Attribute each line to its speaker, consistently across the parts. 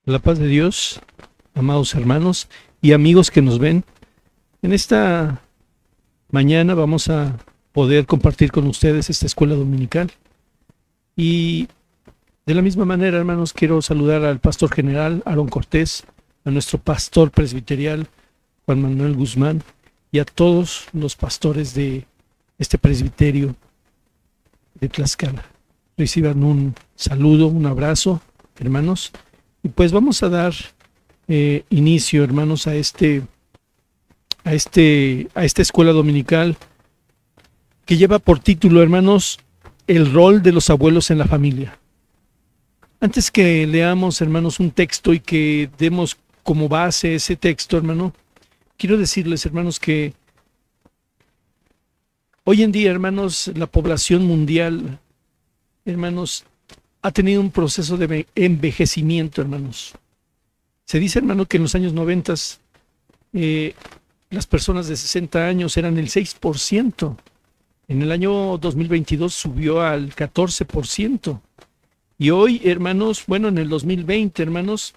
Speaker 1: La paz de Dios, amados hermanos y amigos que nos ven. En esta mañana vamos a poder compartir con ustedes esta escuela dominical. Y de la misma manera, hermanos, quiero saludar al pastor general Aarón Cortés, a nuestro pastor presbiterial Juan Manuel Guzmán y a todos los pastores de este presbiterio de Tlaxcala. Reciban un saludo, un abrazo, hermanos. Y pues vamos a dar inicio, hermanos, a esta escuela dominical que lleva por título, hermanos, el rol de los abuelos en la familia. Antes que leamos, hermanos, un texto y que demos como base ese texto, hermano, quiero decirles, hermanos, que hoy en día, hermanos, la población mundial, hermanos, ha tenido un proceso de envejecimiento, hermanos. Se dice, hermano, que en los años 90 las personas de 60 años eran el 6%. En el año 2022 subió al 14%. Y hoy, hermanos, bueno, en el 2020, hermanos,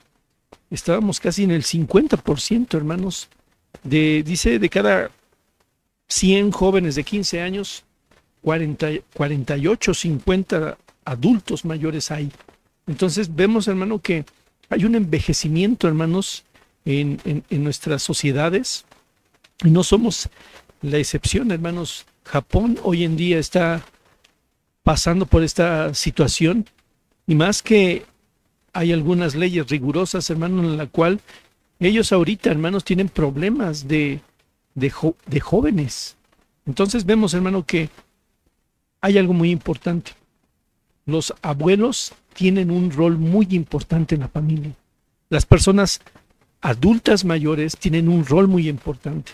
Speaker 1: estábamos casi en el 50%, hermanos. Dice, de cada 100 jóvenes de 15 años, 48, 50 adultos mayores hay. Entonces vemos, hermano, que hay un envejecimiento, hermanos, en nuestras sociedades, y no somos la excepción, hermanos. Japón hoy en día está pasando por esta situación, y más que hay algunas leyes rigurosas, hermano, en la cual ellos ahorita, hermanos, tienen problemas de jóvenes. Entonces vemos, hermano, que hay algo muy importante. Los abuelos tienen un rol muy importante en la familia. Las personas adultas mayores tienen un rol muy importante.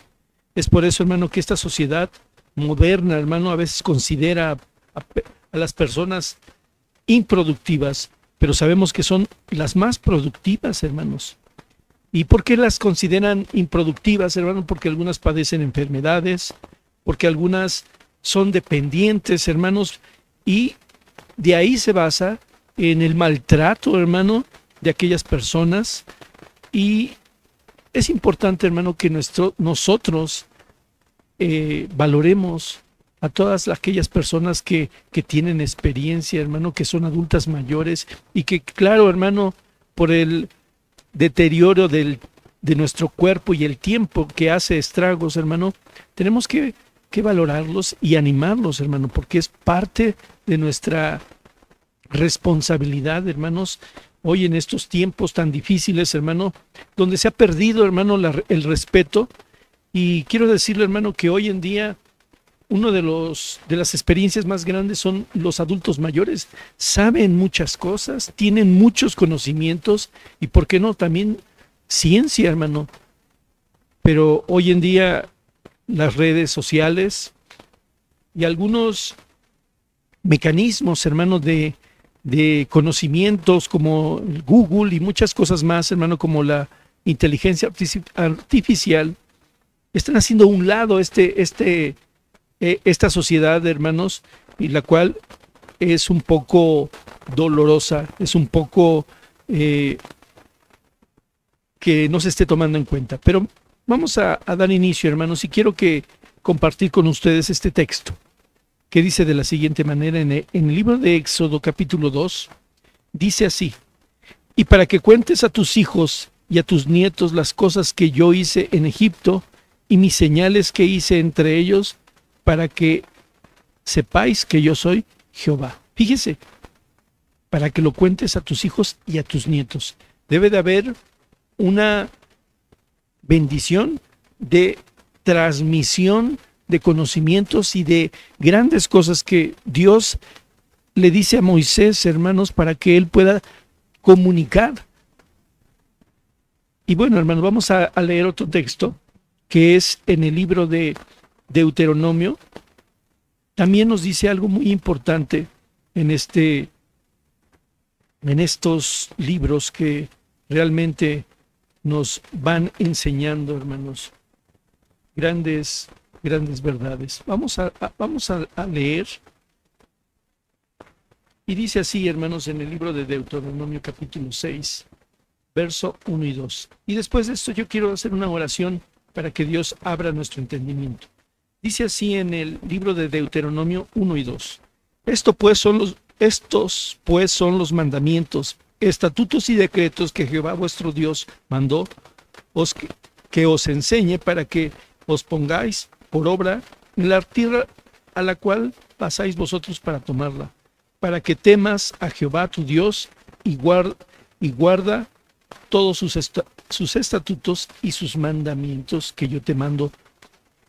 Speaker 1: Es por eso, hermano, que esta sociedad moderna, hermano, a veces considera a las personas improductivas, pero sabemos que son las más productivas, hermanos. ¿Y por qué las consideran improductivas, hermano? Porque algunas padecen enfermedades, porque algunas son dependientes, hermanos, y de ahí se basa en el maltrato, hermano, de aquellas personas. Y es importante, hermano, que nosotros valoremos a todas aquellas personas que tienen experiencia, hermano, que son adultas mayores y que, claro, hermano, por el deterioro de nuestro cuerpo y el tiempo que hace estragos, hermano, tenemos que valorarlos y animarlos, hermano, porque es parte de nuestra responsabilidad, hermanos, hoy en estos tiempos tan difíciles, hermano, donde se ha perdido, hermano, el respeto. Y quiero decirle, hermano, que hoy en día uno de las experiencias más grandes son los adultos mayores. Saben muchas cosas, tienen muchos conocimientos y, ¿por qué no?, también ciencia, hermano. Pero hoy en día las redes sociales y algunos mecanismos, hermano, de conocimientos como Google y muchas cosas más, hermano, como la inteligencia artificial, están haciendo a un lado esta sociedad, hermanos, y la cual es un poco dolorosa, es un poco que no se esté tomando en cuenta. Pero vamos a dar inicio, hermanos, y quiero compartir con ustedes este texto, que dice de la siguiente manera en el libro de Éxodo capítulo 2, dice así: y para que cuentes a tus hijos y a tus nietos las cosas que yo hice en Egipto y mis señales que hice entre ellos, para que sepáis que yo soy Jehová. Fíjese, para que lo cuentes a tus hijos y a tus nietos. Debe de haber una bendición de transmisión de conocimientos y de grandes cosas que Dios le dice a Moisés, hermanos, para que él pueda comunicar. Y bueno, hermanos, vamos a leer otro texto que es en el libro de Deuteronomio. También nos dice algo muy importante en estos libros que realmente nos van enseñando, hermanos, grandes verdades. Vamos a leer. Y dice así, hermanos, en el libro de Deuteronomio capítulo 6, verso 1 y 2. Y después de esto yo quiero hacer una oración para que Dios abra nuestro entendimiento. Dice así en el libro de Deuteronomio 1 y 2. Estos pues son los mandamientos, estatutos y decretos que Jehová vuestro Dios mandó que os enseñe para que os pongáis por obra en la tierra a la cual pasáis vosotros para tomarla, para que temas a Jehová tu Dios y guarda todos sus estatutos y sus mandamientos que yo te mando,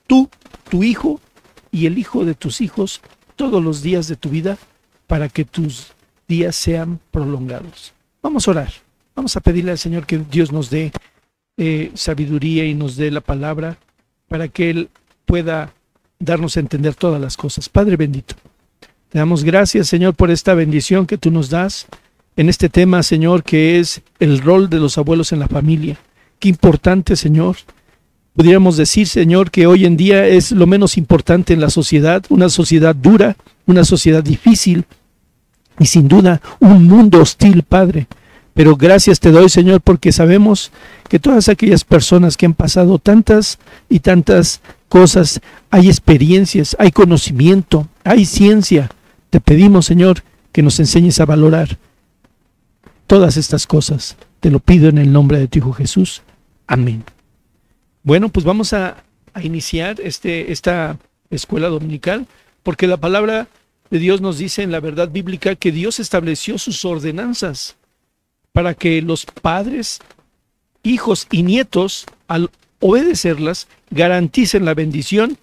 Speaker 1: tú, tu hijo y el hijo de tus hijos, todos los días de tu vida, para que tus días sean prolongados. Vamos a orar, vamos a pedirle al Señor que Dios nos dé sabiduría y nos dé la palabra para que Él pueda darnos a entender todas las cosas. Padre bendito, te damos gracias, Señor, por esta bendición que tú nos das en este tema, Señor, que es el rol de los abuelos en la familia. Qué importante, Señor. Pudiéramos decir, Señor, que hoy en día es lo menos importante en la sociedad, una sociedad dura, una sociedad difícil y sin duda un mundo hostil, Padre. Pero gracias te doy, Señor, porque sabemos que todas aquellas personas que han pasado tantas y tantas cosas, hay experiencias, hay conocimiento, hay ciencia. Te pedimos, Señor, que nos enseñes a valorar todas estas cosas. Te lo pido en el nombre de tu Hijo Jesús. Amén. Bueno, pues vamos a iniciar esta escuela dominical, porque la palabra de Dios nos dice en la verdad bíblica que Dios estableció sus ordenanzas para que los padres, hijos y nietos, al obedecerlas, garanticen la bendición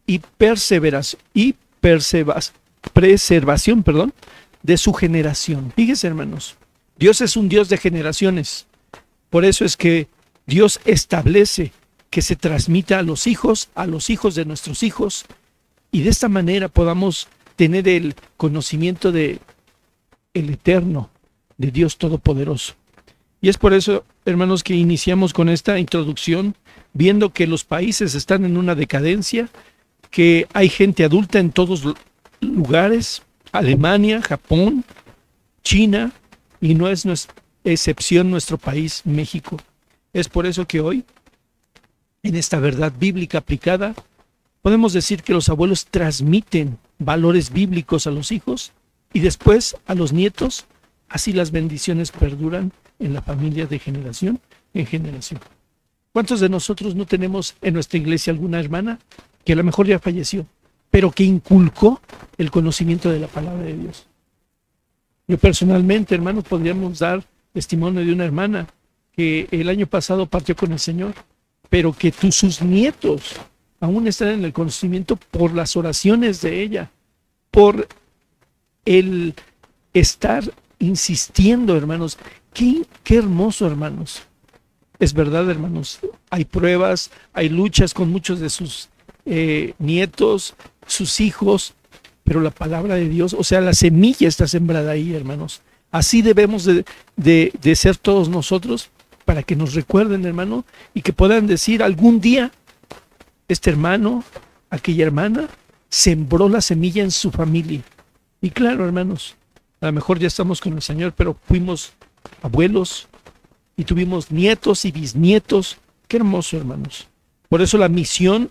Speaker 1: y preservación de su generación. Fíjense, hermanos, Dios es un Dios de generaciones. Por eso es que Dios establece que se transmita a los hijos de nuestros hijos, y de esta manera podamos tener el conocimiento de el eterno, de Dios Todopoderoso. Y es por eso, hermanos, que iniciamos con esta introducción, viendo que los países están en una decadencia, que hay gente adulta en todos lugares, Alemania, Japón, China, y no es excepción nuestro país, México. Es por eso que hoy, en esta verdad bíblica aplicada, podemos decir que los abuelos transmiten valores bíblicos a los hijos y después a los nietos. Así las bendiciones perduran en la familia de generación en generación. ¿Cuántos de nosotros no tenemos en nuestra iglesia alguna hermana que a lo mejor ya falleció, pero que inculcó el conocimiento de la palabra de Dios? Yo personalmente, hermanos, podríamos dar testimonio de una hermana que el año pasado partió con el Señor, pero que sus nietos aún están en el conocimiento por las oraciones de ella, por el estar insistiendo, hermanos. Qué hermoso, hermanos. Es verdad, hermanos, hay pruebas, hay luchas con muchos de sus nietos, sus hijos, pero la palabra de Dios, o sea, la semilla está sembrada ahí, hermanos. Así debemos de ser todos nosotros, para que nos recuerden, hermano, y que puedan decir algún día, este hermano, aquella hermana, sembró la semilla en su familia. Y claro, hermanos, a lo mejor ya estamos con el Señor, pero fuimos abuelos y tuvimos nietos y bisnietos. Qué hermoso, hermanos. Por eso la misión,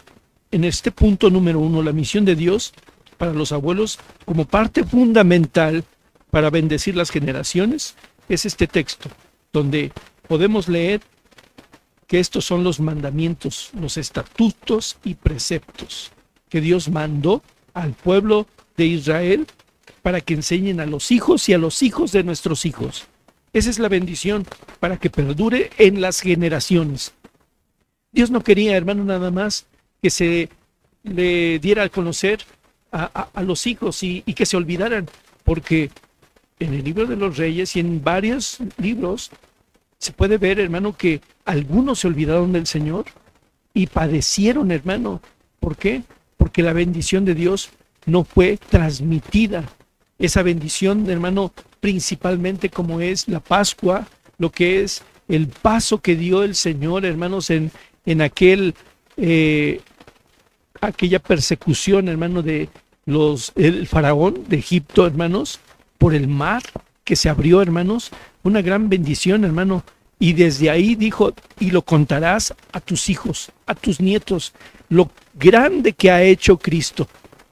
Speaker 1: en este punto número 1, la misión de Dios para los abuelos como parte fundamental para bendecir las generaciones, es este texto, donde podemos leer que estos son los mandamientos, los estatutos y preceptos que Dios mandó al pueblo de Israel para que enseñen a los hijos y a los hijos de nuestros hijos. Esa es la bendición, para que perdure en las generaciones. Dios no quería, hermano, nada más que se le diera a conocer a los hijos y que se olvidaran, porque en el libro de los Reyes y en varios libros se puede ver, hermano, que algunos se olvidaron del Señor y padecieron, hermano. ¿Por qué? Porque la bendición de Dios no fue transmitida. Esa bendición, hermano, principalmente como es la Pascua, lo que es el paso que dio el Señor, hermanos, en aquella persecución, hermano, de el faraón de Egipto, hermanos, por el mar que se abrió, hermanos, una gran bendición, hermano, Y desde ahí dijo, y lo contarás a tus hijos, a tus nietos, lo grande que ha hecho Cristo.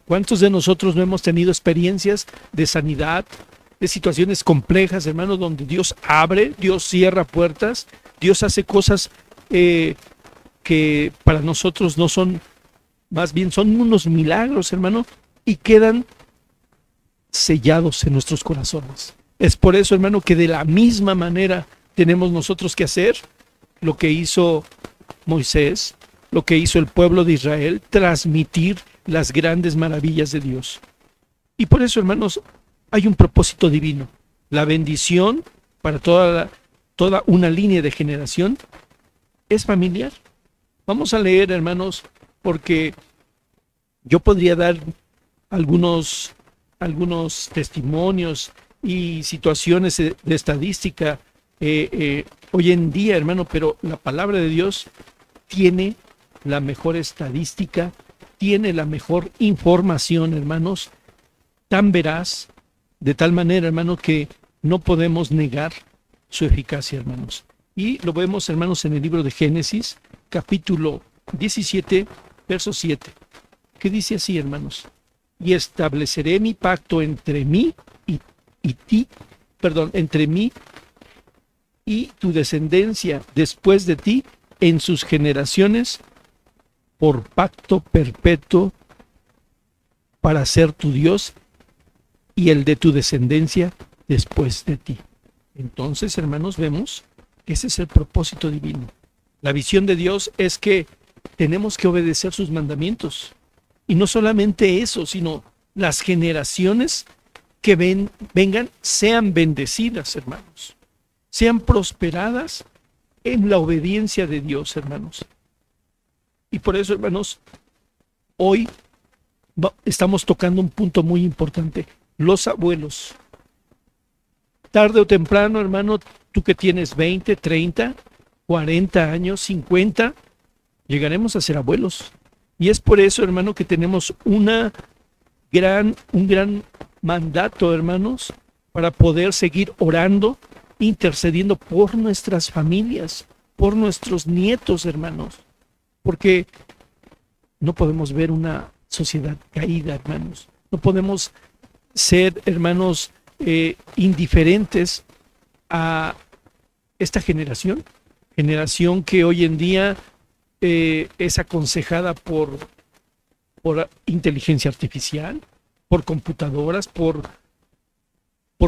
Speaker 1: ¿Cuántos de nosotros no hemos tenido experiencias de sanidad, de situaciones complejas, hermanos, donde Dios abre, Dios cierra puertas, Dios hace cosas que para nosotros no son, más bien son unos milagros, hermano, y quedan sellados en nuestros corazones? Es por eso, hermano, que de la misma manera tenemos nosotros que hacer lo que hizo Moisés, lo que hizo el pueblo de Israel, transmitir las grandes maravillas de Dios. Y por eso, hermanos, hay un propósito divino. La bendición para toda una línea de generación es familiar. Vamos a leer, hermanos, porque yo podría dar algunos testimonios y situaciones de estadística hoy en día, hermano, pero la palabra de Dios tiene la mejor estadística, tiene la mejor información, hermanos, tan veraz, de tal manera, hermano, que no podemos negar su eficacia, hermanos. Y lo vemos, hermanos, en el libro de Génesis, capítulo 17, verso 7, que dice así, hermanos: y estableceré mi pacto entre mí entre mí y tu descendencia después de ti en sus generaciones, por pacto perpetuo para ser tu Dios y el de tu descendencia después de ti. Entonces, hermanos, vemos que ese es el propósito divino. La visión de Dios es que tenemos que obedecer sus mandamientos. Y no solamente eso, sino las generaciones que vengan sean bendecidas, hermanos. Sean prosperadas en la obediencia de Dios, hermanos. Y por eso, hermanos, hoy estamos tocando un punto muy importante. Los abuelos. Tarde o temprano, hermano, tú que tienes 20, 30, 40 años, 50, llegaremos a ser abuelos. Y es por eso, hermano, que tenemos un gran mandato, hermanos, para poder seguir orando, intercediendo por nuestras familias, por nuestros nietos, hermanos. Porque no podemos ver una sociedad caída, hermanos. No podemos ser, hermanos, indiferentes a esta generación que hoy en día es aconsejada por inteligencia artificial, por computadoras, por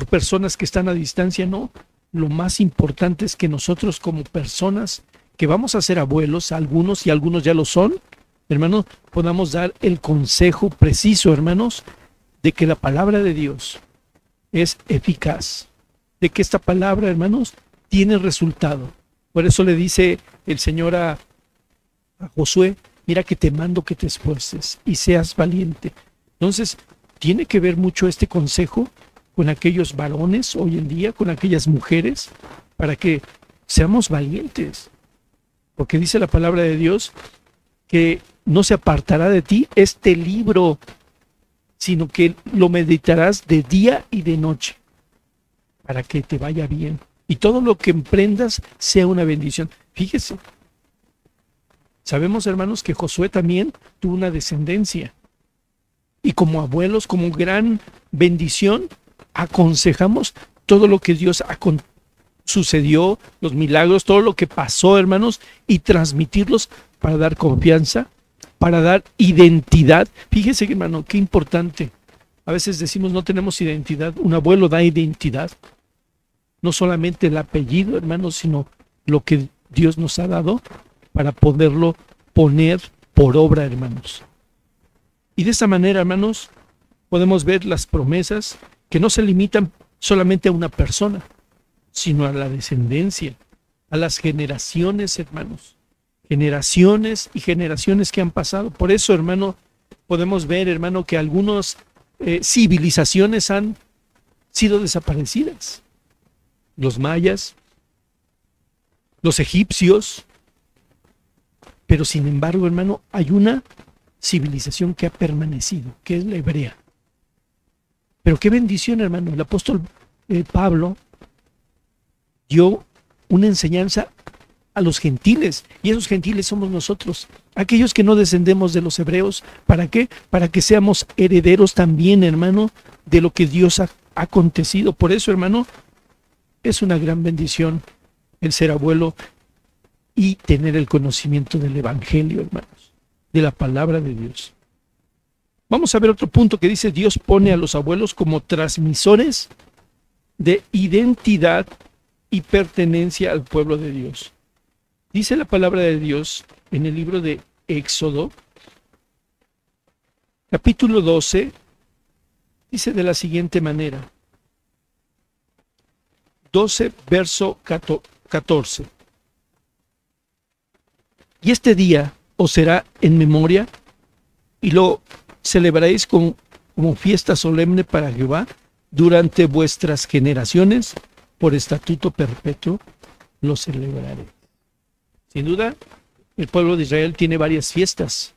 Speaker 1: personas que están a distancia. No, lo más importante es que nosotros como personas que vamos a ser abuelos, algunos y algunos ya lo son, hermanos, podamos dar el consejo preciso, hermanos, de que la palabra de Dios es eficaz, de que esta palabra, hermanos, tiene resultado. Por eso le dice el Señor a Josué: mira que te mando que te esfuerces y seas valiente. Entonces, tiene que ver mucho este consejo con aquellos varones hoy en día, con aquellas mujeres, para que seamos valientes. Porque dice la palabra de Dios que no se apartará de ti este libro, sino que lo meditarás de día y de noche, para que te vaya bien. Y todo lo que emprendas sea una bendición. Fíjese, sabemos, hermanos, que Josué también tuvo una descendencia. Y como abuelos, como gran bendición, aconsejamos todo lo que Dios sucedió, los milagros, todo lo que pasó, hermanos, y transmitirlos para dar confianza, para dar identidad. Fíjese, hermano, qué importante. A veces decimos no tenemos identidad. Un abuelo da identidad. No solamente el apellido, hermanos, sino lo que Dios nos ha dado para poderlo poner por obra, hermanos. Y de esa manera, hermanos, podemos ver las promesas que no se limitan solamente a una persona, sino a la descendencia, a las generaciones, hermanos. Generaciones y generaciones que han pasado. Por eso, hermano, podemos ver, hermano, que algunas civilizaciones han sido desaparecidas. Los mayas, los egipcios, pero sin embargo, hermano, hay una civilización que ha permanecido, que es la hebrea. Pero qué bendición, hermano. El apóstol Pablo dio una enseñanza a los gentiles, y esos gentiles somos nosotros, aquellos que no descendemos de los hebreos. ¿Para qué? Para que seamos herederos también, hermano, de lo que Dios ha acontecido. Por eso, hermano, es una gran bendición el ser abuelo y tener el conocimiento del Evangelio, hermanos, de la palabra de Dios. Vamos a ver otro punto que dice: Dios pone a los abuelos como transmisores de identidad y pertenencia al pueblo de Dios. Dice la palabra de Dios en el libro de Éxodo, capítulo 12, dice de la siguiente manera, 12, verso 14. Y este día os será en memoria y lo celebraréis como fiesta solemne para Jehová durante vuestras generaciones, por estatuto perpetuo lo celebraré. Sin duda, el pueblo de Israel tiene varias fiestas,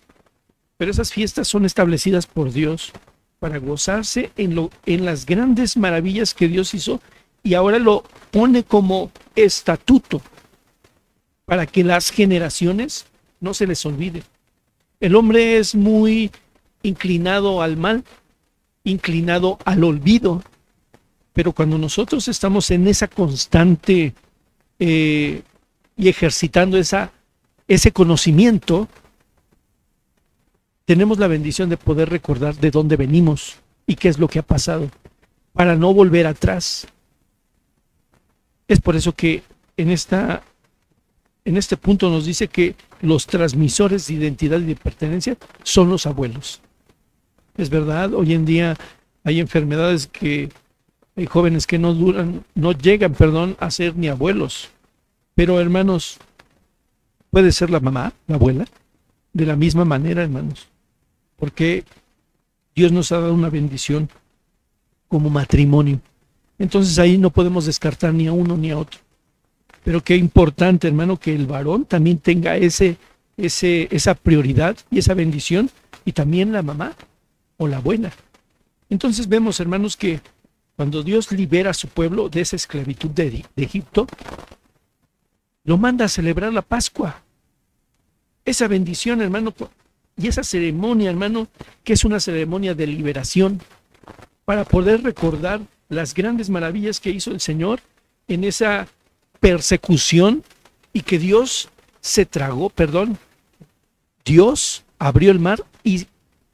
Speaker 1: pero esas fiestas son establecidas por Dios para gozarse en las grandes maravillas que Dios hizo, y ahora lo pone como estatuto para que las generaciones no se les olvide. El hombre es muy inclinado al mal, inclinado al olvido, pero cuando nosotros estamos en esa constante y ejercitando ese conocimiento, tenemos la bendición de poder recordar de dónde venimos y qué es lo que ha pasado, para no volver atrás. Es por eso que en este punto nos dice que los transmisores de identidad y de pertenencia son los abuelos. Es verdad, hoy en día hay enfermedades que hay jóvenes que no llegan a ser ni abuelos. Pero, hermanos, puede ser la mamá, la abuela, de la misma manera, hermanos, porque Dios nos ha dado una bendición como matrimonio. Entonces ahí no podemos descartar ni a uno ni a otro. Pero qué importante, hermano, que el varón también tenga esa prioridad y esa bendición, y también la mamá o la abuela. Entonces vemos, hermanos, que cuando Dios libera a su pueblo de esa esclavitud de Egipto, lo manda a celebrar la Pascua. Esa bendición, hermano, y esa ceremonia, hermano, que es una ceremonia de liberación, para poder recordar las grandes maravillas que hizo el Señor en esa persecución, y que Dios Dios abrió el mar y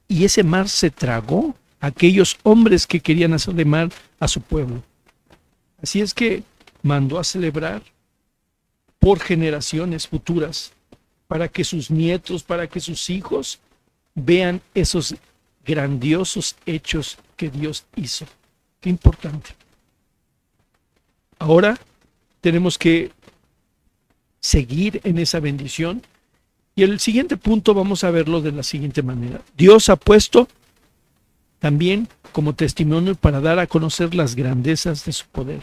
Speaker 1: ese mar se tragó a aquellos hombres que querían hacerle mal a su pueblo. Así es que mandó a celebrar por generaciones futuras, para que sus nietos, para que sus hijos vean esos grandiosos hechos que Dios hizo. Qué importante. Ahora tenemos que seguir en esa bendición, y el siguiente punto vamos a verlo de la siguiente manera. Dios ha puesto también como testimonio para dar a conocer las grandezas de su poder.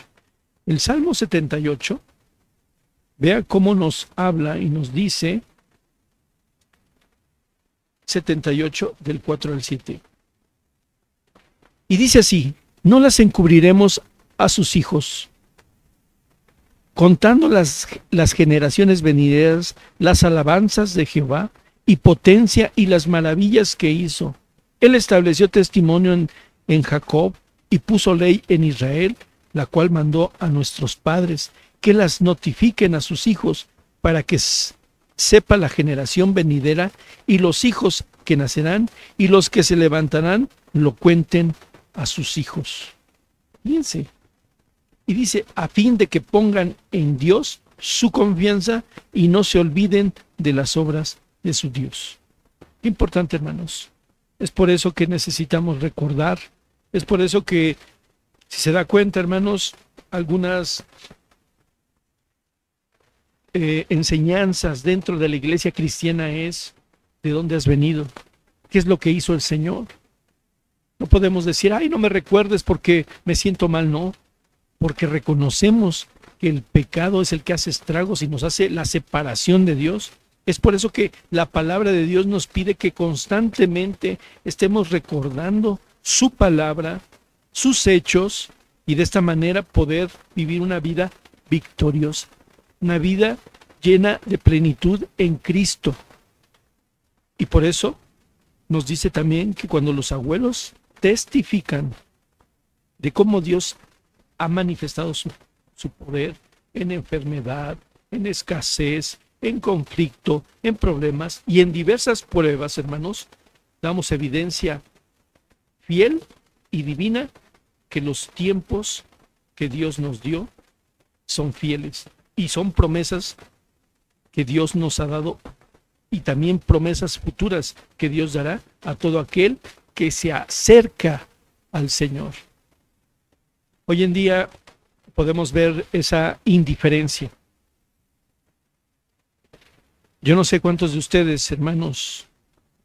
Speaker 1: El Salmo 78, vea cómo nos habla y nos dice, 78 del 4 al 7. Y dice así: no las encubriremos a sus hijos, contando las generaciones venideras las alabanzas de Jehová y potencia y las maravillas que hizo. Él estableció testimonio en Jacob y puso ley en Israel, la cual mandó a nuestros padres que las notifiquen a sus hijos, para que sepa la generación venidera y los hijos que nacerán, y los que se levantarán lo cuenten a sus hijos. Fíjense. Y dice, a fin de que pongan en Dios su confianza y no se olviden de las obras de su Dios. Qué importante, hermanos. Es por eso que necesitamos recordar. Es por eso que, si se da cuenta, hermanos, algunas enseñanzas dentro de la iglesia cristiana es: ¿de dónde has venido? ¿Qué es lo que hizo el Señor? No podemos decir, ay, no me recuerdes porque me siento mal. No, porque reconocemos que el pecado es el que hace estragos y nos hace la separación de Dios. Es por eso que la palabra de Dios nos pide que constantemente estemos recordando su palabra, sus hechos, y de esta manera poder vivir una vida victoriosa. una vida llena de plenitud en Cristo. Y por eso nos dice también que cuando los abuelos testifican de cómo Dios ha manifestado su poder en enfermedad, en escasez, en conflicto, en problemas y en diversas pruebas, hermanos, damos evidencia fiel y divina que los tiempos que Dios nos dio son fieles y son promesas que Dios nos ha dado y también promesas futuras que Dios dará a todo aquel que se acerca al Señor. Hoy en día podemos ver esa indiferencia. Yo no sé cuántos de ustedes, hermanos,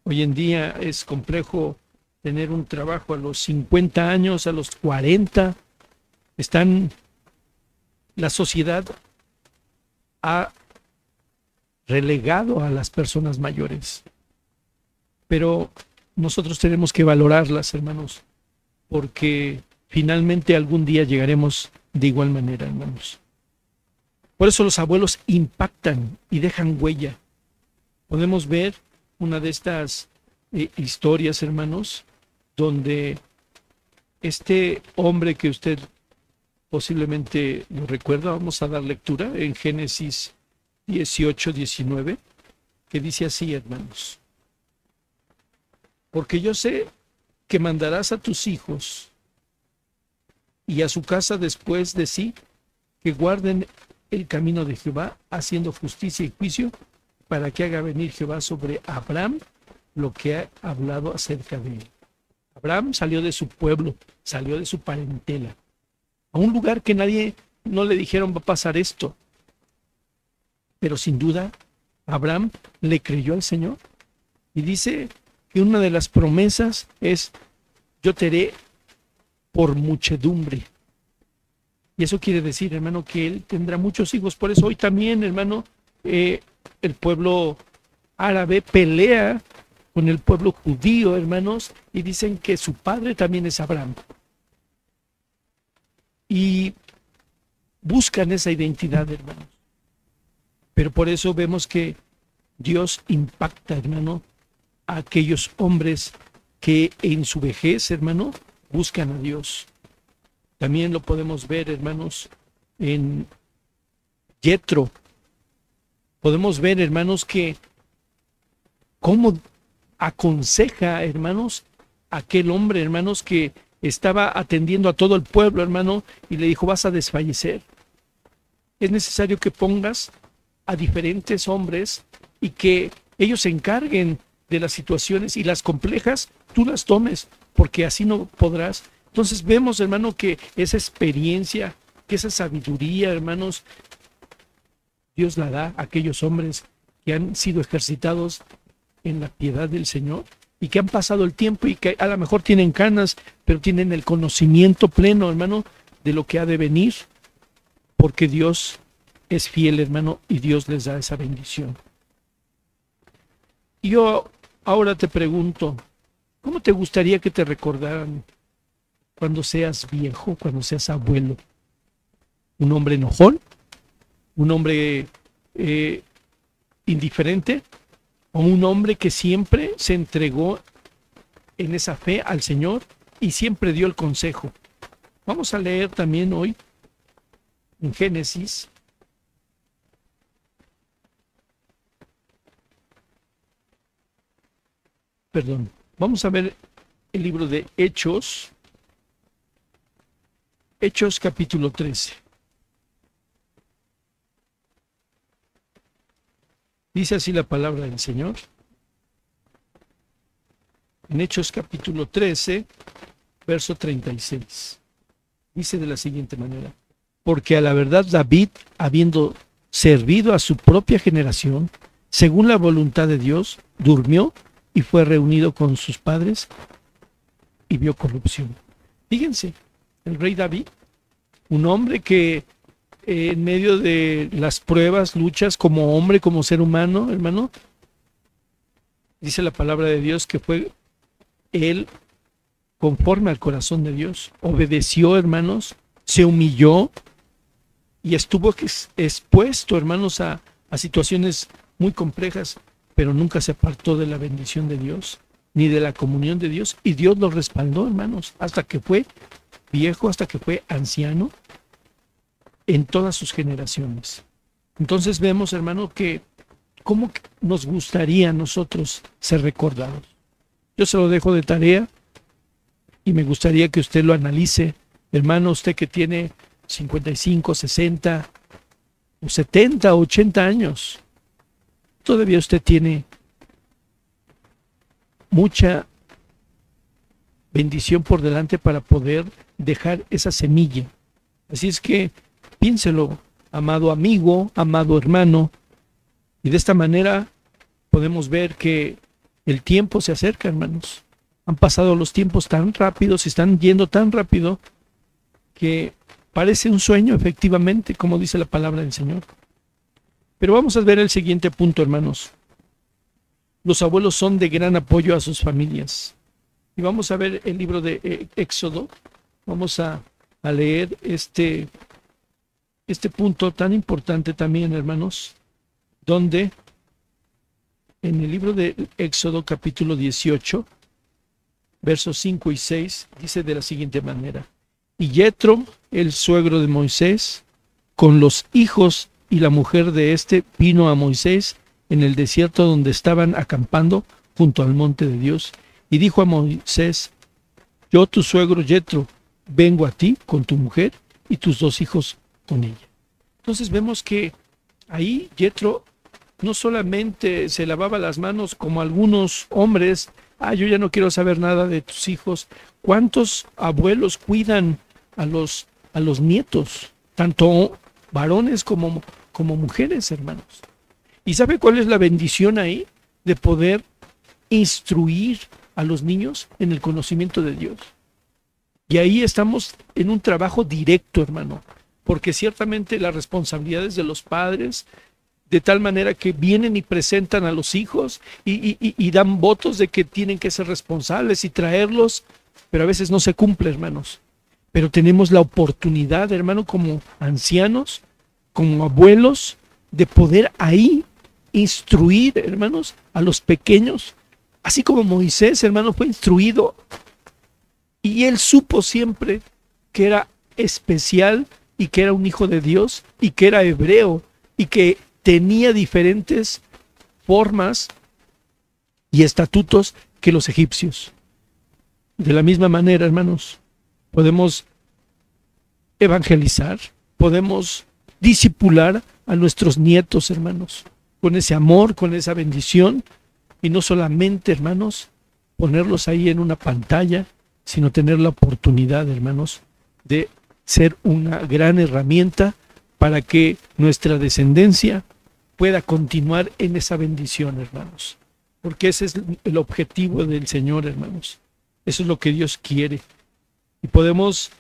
Speaker 1: hoy en día es complejo tener un trabajo a los 50 años, a los 40. La sociedad ha relegado a las personas mayores. Pero nosotros tenemos que valorarlas, hermanos, porque finalmente algún día llegaremos de igual manera, hermanos. Por eso los abuelos impactan y dejan huella. Podemos ver una de estas historias, hermanos, donde este hombre que usted posiblemente lo recuerda, vamos a dar lectura en Génesis 18, 19, que dice así, hermanos: porque yo sé que mandarás a tus hijos y a su casa después de sí, que guarden el camino de Jehová, haciendo justicia y juicio, para que haga venir Jehová sobre Abraham lo que ha hablado acerca de él. Abraham salió de su pueblo, salió de su parentela, a un lugar que no le dijeron va a pasar esto. Pero sin duda, Abraham le creyó al Señor y dice que una de las promesas es: yo te haré por muchedumbre. Y eso quiere decir, hermano, que él tendrá muchos hijos. Por eso hoy también, hermano, el pueblo árabe pelea con el pueblo judío, hermanos, y dicen que su padre también es Abraham. Y buscan esa identidad, hermanos. Pero por eso vemos que Dios impacta, hermano, a aquellos hombres que en su vejez, hermano, buscan a Dios. También lo podemos ver, hermanos, en Yetro. Podemos ver, hermanos, que cómo aconseja, hermanos, aquel hombre, hermanos, que estaba atendiendo a todo el pueblo, hermano, y le dijo: vas a desfallecer. Es necesario que pongas a diferentes hombres y que ellos se encarguen de las situaciones, y las complejas tú las tomes, porque así no podrás. Entonces vemos, hermano, que esa experiencia, que esa sabiduría, hermanos, Dios la da a aquellos hombres que han sido ejercitados en la piedad del Señor y que han pasado el tiempo y que a lo mejor tienen canas, pero tienen el conocimiento pleno, hermano, de lo que ha de venir, porque Dios es fiel, hermano, y Dios les da esa bendición. Y yo ahora te pregunto, ¿cómo te gustaría que te recordaran cuando seas viejo, cuando seas abuelo? ¿Un hombre enojón? ¿Un hombre indiferente? ¿O un hombre que siempre se entregó en esa fe al Señor y siempre dio el consejo? Vamos a leer también hoy en Génesis. Vamos a ver el libro de Hechos. Hechos capítulo 13. Dice así la palabra del Señor. En Hechos capítulo 13, verso 36. Dice de la siguiente manera: porque a la verdad David, habiendo servido a su propia generación, según la voluntad de Dios, durmió y fue reunido con sus padres y vio corrupción. Fíjense, el rey David, un hombre que en medio de las pruebas, luchas, como hombre, como ser humano, hermano, dice la palabra de Dios que fue él conforme al corazón de Dios, obedeció, hermanos, se humilló y estuvo expuesto, hermanos, a situaciones muy complejas, pero nunca se apartó de la bendición de Dios, ni de la comunión de Dios, y Dios lo respaldó, hermanos, hasta que fue viejo, hasta que fue anciano, en todas sus generaciones. Entonces vemos, hermano, que cómo nos gustaría a nosotros ser recordados. Yo se lo dejo de tarea y me gustaría que usted lo analice. Hermano, usted que tiene 55, 60, o 70, 80 años, todavía usted tiene mucha bendición por delante para poder dejar esa semilla. Así es que piénselo, amado amigo, amado hermano, y de esta manera podemos ver que el tiempo se acerca, hermanos. Han pasado los tiempos tan rápidos, se están yendo tan rápido, que parece un sueño, efectivamente, como dice la palabra del Señor. Pero vamos a ver el siguiente punto, hermanos. Los abuelos son de gran apoyo a sus familias. Y vamos a ver el libro de Éxodo. Vamos a leer este punto tan importante también, hermanos, donde en el libro de Éxodo capítulo 18, versos 5 y 6, dice de la siguiente manera: y Yetro, el suegro de Moisés, con los hijos y la mujer de éste, vino a Moisés en el desierto donde estaban acampando junto al monte de Dios, y dijo a Moisés: yo, tu suegro Yetro, vengo a ti con tu mujer y tus 2 hijos con ella. Entonces vemos que ahí Yetro no solamente se lavaba las manos como algunos hombres: yo ya no quiero saber nada de tus hijos. ¿Cuántos abuelos cuidan a los nietos, tanto varones como mujeres, hermanos? ¿Y sabe cuál es la bendición ahí? De poder instruir a los niños en el conocimiento de Dios. Y ahí estamos en un trabajo directo, hermano, porque ciertamente las responsabilidades de los padres, de tal manera que vienen y presentan a los hijos y dan votos de que tienen que ser responsables y traerlos, pero a veces no se cumple, hermanos. Pero tenemos la oportunidad, hermano, como ancianos, como abuelos, de poder ahí instruir, hermanos, a los pequeños, así como Moisés, hermano, fue instruido y él supo siempre que era especial y que era un hijo de Dios y que era hebreo y que tenía diferentes formas y estatutos que los egipcios. De la misma manera, hermanos, podemos evangelizar, podemos discipular a nuestros nietos, hermanos, con ese amor, con esa bendición, y no solamente, hermanos, ponerlos ahí en una pantalla, sino tener la oportunidad, hermanos, de ser una gran herramienta para que nuestra descendencia pueda continuar en esa bendición, hermanos, porque ese es el objetivo del Señor, hermanos. Eso es lo que Dios quiere, y podemos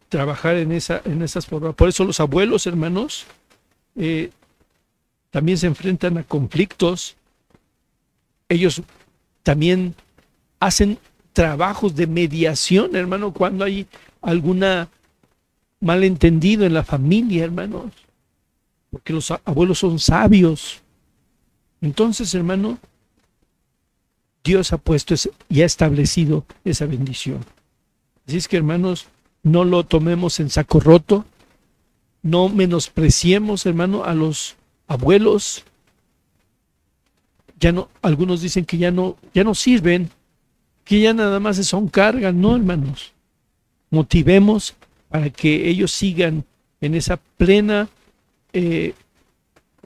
Speaker 1: trabajar en esas formas. Por eso los abuelos, hermanos, también se enfrentan a conflictos. Ellos también hacen trabajos de mediación, hermano, cuando hay alguna malentendido en la familia, hermanos, porque los abuelos son sabios. Entonces, hermano, Dios ha puesto y ha establecido esa bendición. Así es que, hermanos, no lo tomemos en saco roto, no menospreciemos, hermano, a los abuelos. Ya no, algunos dicen que ya no sirven, que ya nada más son cargas. No, hermanos, motivemos para que ellos sigan en esa plena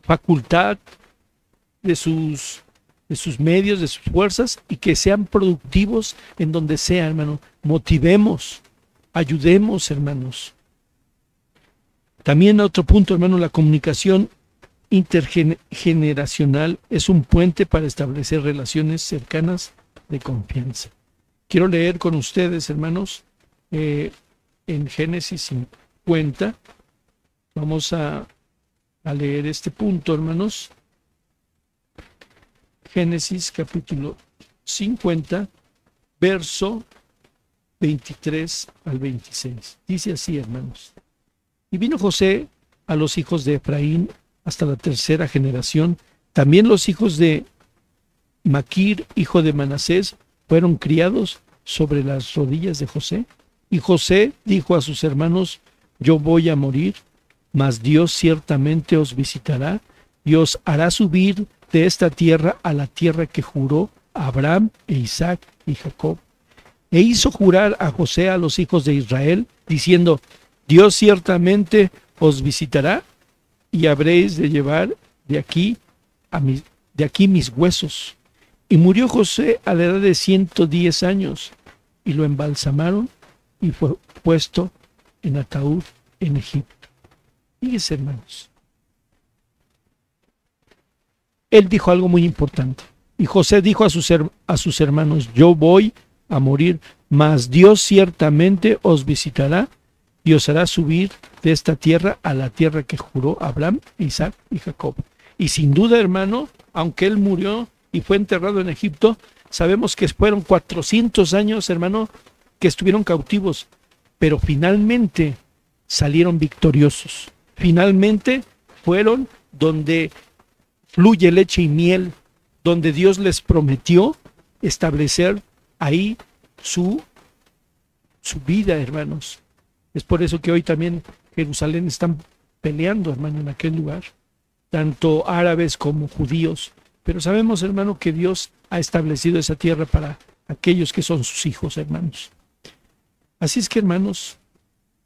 Speaker 1: facultad de sus medios, de sus fuerzas, y que sean productivos en donde sea, hermano. Motivemos, ayudemos, hermanos. También otro punto, hermano, la comunicación intergeneracional es un puente para establecer relaciones cercanas de confianza. Quiero leer con ustedes, hermanos, en Génesis 50. Vamos a leer este punto, hermanos. Génesis capítulo 50, verso 23 al 26. Dice así, hermanos: Y vino José a los hijos de Efraín hasta la tercera generación. También los hijos de Maquir, hijo de Manasés, fueron criados sobre las rodillas de José. Y José dijo a sus hermanos: yo voy a morir, mas Dios ciertamente os visitará y os hará subir de esta tierra a la tierra que juró a Abraham e Isaac y Jacob. E hizo jurar a José a los hijos de Israel, diciendo: Dios ciertamente os visitará y habréis de llevar de aquí mis huesos. Y murió José a la edad de 110 años, y lo embalsamaron y fue puesto en ataúd en Egipto. Fíjense, hermanos. Él dijo algo muy importante. Y José dijo a sus hermanos: yo voy a morir, mas Dios ciertamente os visitará y os hará subir de esta tierra a la tierra que juró Abraham, Isaac y Jacob. Y sin duda, hermano, aunque él murió y fue enterrado en Egipto, sabemos que fueron 400 años, hermano, que estuvieron cautivos, pero finalmente salieron victoriosos. Finalmente fueron donde fluye leche y miel, donde Dios les prometió establecer ahí su vida, hermanos. Es por eso que hoy también Jerusalén están peleando, hermano, en aquel lugar, tanto árabes como judíos. Pero sabemos, hermano, que Dios ha establecido esa tierra para aquellos que son sus hijos, hermanos. Así es que, hermanos,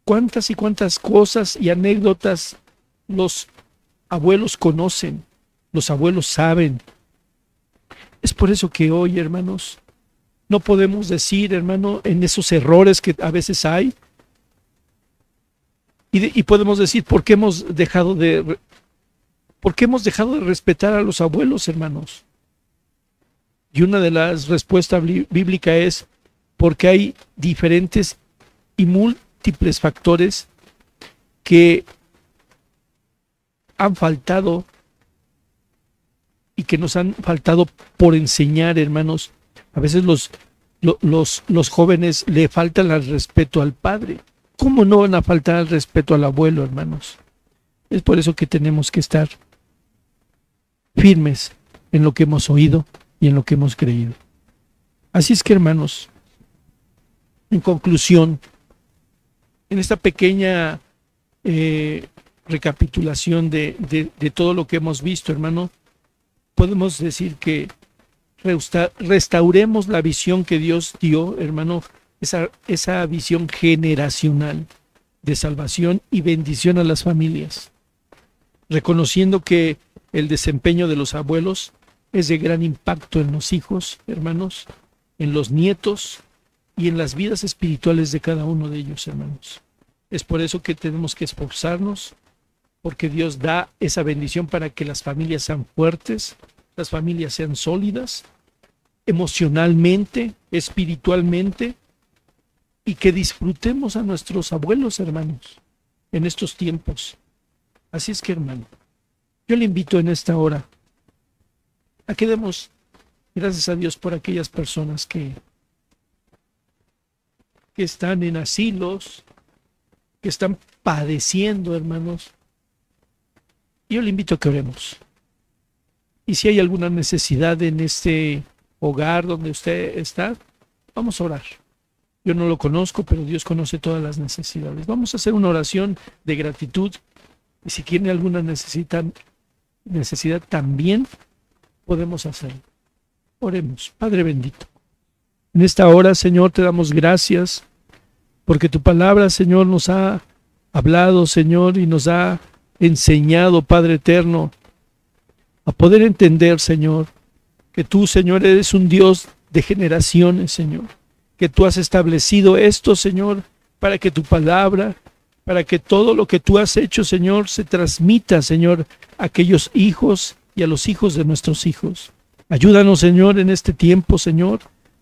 Speaker 1: cuántas y cuántas cosas y anécdotas los abuelos conocen, los abuelos saben. Es por eso que hoy, hermanos, no podemos decir, hermano, en esos errores que a veces hay, y podemos decir, ¿por qué hemos dejado de respetar a los abuelos, hermanos? Y una de las respuestas bíblicas es porque hay diferentes y múltiples factores que han faltado y que nos han faltado por enseñar, hermanos. A veces los jóvenes le faltan el respeto al padre. ¿Cómo no van a faltar el respeto al abuelo, hermanos? Es por eso que tenemos que estar firmes en lo que hemos oído y en lo que hemos creído. Así es que, hermanos, en conclusión, en esta pequeña recapitulación de todo lo que hemos visto, hermano, podemos decir que restauremos la visión que Dios dio, hermano, esa visión generacional de salvación y bendición a las familias, reconociendo que el desempeño de los abuelos es de gran impacto en los hijos, hermanos, en los nietos y en las vidas espirituales de cada uno de ellos, hermanos. Es por eso que tenemos que esforzarnos, porque Dios da esa bendición para que las familias sean fuertes, las familias sean sólidas, emocionalmente, espiritualmente, y que disfrutemos a nuestros abuelos, hermanos, en estos tiempos. Así es que, hermano, yo le invito en esta hora a que demos gracias a Dios por aquellas personas que están en asilos, que están padeciendo, hermanos. Yo le invito a que oremos. Y si hay alguna necesidad en este hogar donde usted está, vamos a orar. Yo no lo conozco, pero Dios conoce todas las necesidades. Vamos a hacer una oración de gratitud. Y si tiene alguna necesidad también podemos hacerlo. Oremos. Padre bendito, en esta hora, Señor, te damos gracias porque tu palabra, Señor, nos ha hablado, Señor, y nos ha enseñado, Padre eterno, a poder entender, Señor, que tú, Señor, eres un Dios de generaciones, Señor, que tú has establecido esto, Señor, para que tu palabra, para que todo lo que tú has hecho, Señor, se transmita, Señor, a aquellos hijos y a los hijos de nuestros hijos. Ayúdanos, Señor, en este tiempo, Señor,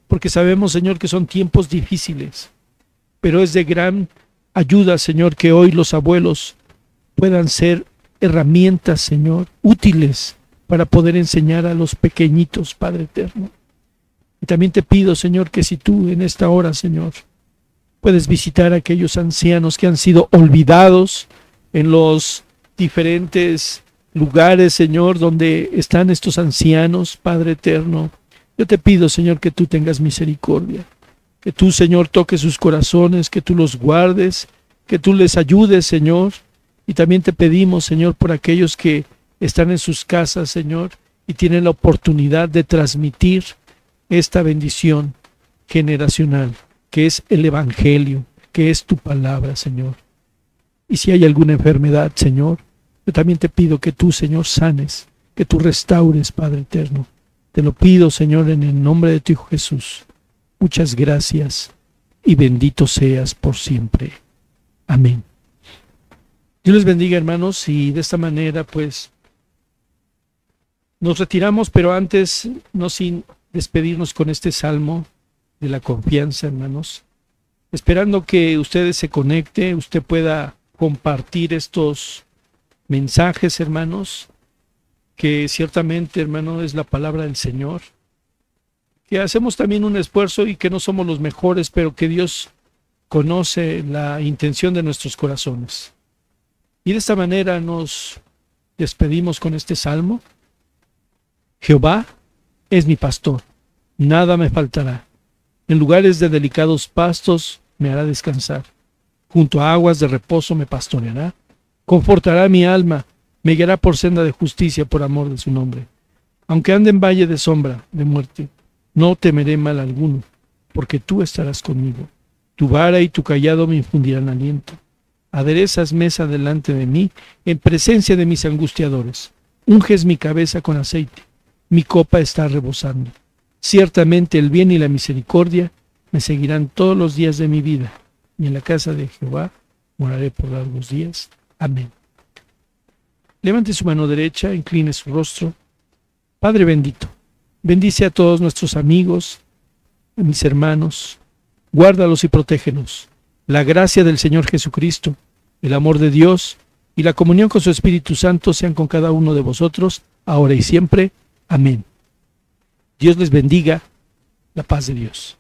Speaker 1: porque sabemos, Señor, que son tiempos difíciles, pero es de gran ayuda, Señor, que hoy los abuelos puedan ser herramientas, Señor, útiles para poder enseñar a los pequeñitos, Padre eterno. Y también te pido, Señor, que si tú en esta hora, Señor, puedes visitar a aquellos ancianos que han sido olvidados, en los diferentes lugares, Señor, donde están estos ancianos, Padre eterno. Yo te pido, Señor, que tú tengas misericordia, que tú, Señor, toques sus corazones, que tú los guardes, que tú les ayudes, Señor. Y también te pedimos, Señor, por aquellos que están en sus casas, Señor, y tienen la oportunidad de transmitir esta bendición generacional, que es el Evangelio, que es tu palabra, Señor. Y si hay alguna enfermedad, Señor, yo también te pido que tú, Señor, sanes, que tú restaures, Padre eterno. Te lo pido, Señor, en el nombre de tu Hijo Jesús. Muchas gracias y bendito seas por siempre. Amén. Dios les bendiga, hermanos, y de esta manera, pues, nos retiramos, pero antes, no sin despedirnos con este salmo de la confianza, hermanos, esperando que ustedes se conecte, usted pueda compartir estos mensajes, hermanos, que ciertamente, hermano, es la palabra del Señor, que hacemos también un esfuerzo y que no somos los mejores, pero que Dios conoce la intención de nuestros corazones. Y de esta manera nos despedimos con este salmo. Jehová es mi pastor, nada me faltará. En lugares de delicados pastos me hará descansar. Junto a aguas de reposo me pastoreará. Confortará mi alma, me guiará por senda de justicia por amor de su nombre. Aunque ande en valle de sombra, de muerte, no temeré mal alguno, porque tú estarás conmigo. Tu vara y tu cayado me infundirán aliento. Aderezas mesa delante de mí, en presencia de mis angustiadores. Unges mi cabeza con aceite, mi copa está rebosando. Ciertamente el bien y la misericordia me seguirán todos los días de mi vida, y en la casa de Jehová moraré por largos días. Amén. Levante su mano derecha, incline su rostro. Padre bendito, bendice a todos nuestros amigos, a mis hermanos, guárdalos y protégenos. La gracia del Señor Jesucristo, el amor de Dios y la comunión con su Espíritu Santo sean con cada uno de vosotros, ahora y siempre. Amén. Dios les bendiga. La paz de Dios.